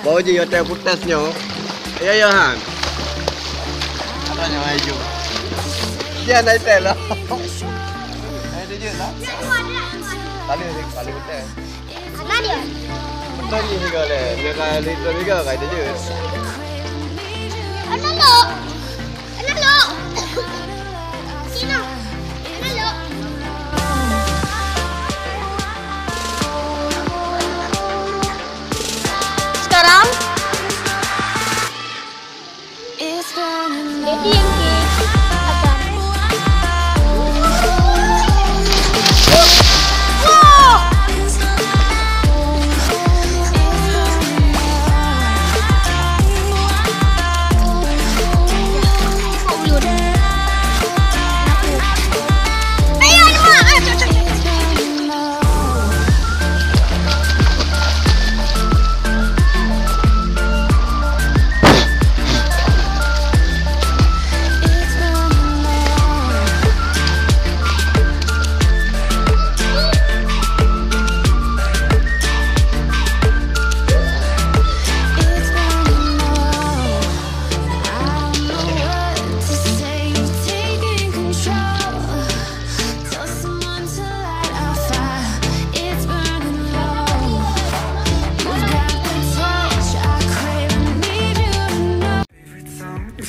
Bawa je hotel putasnya. Ya Han. Ada yang hijau. Dia naik hotel lah. Ada je lah. Kali hotel. Mana dia? Betul ni juga le. Dia kali itu juga kata je. Anak lo. Sini. Anak lo. Sekarang jadi yang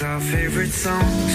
Our favorite songs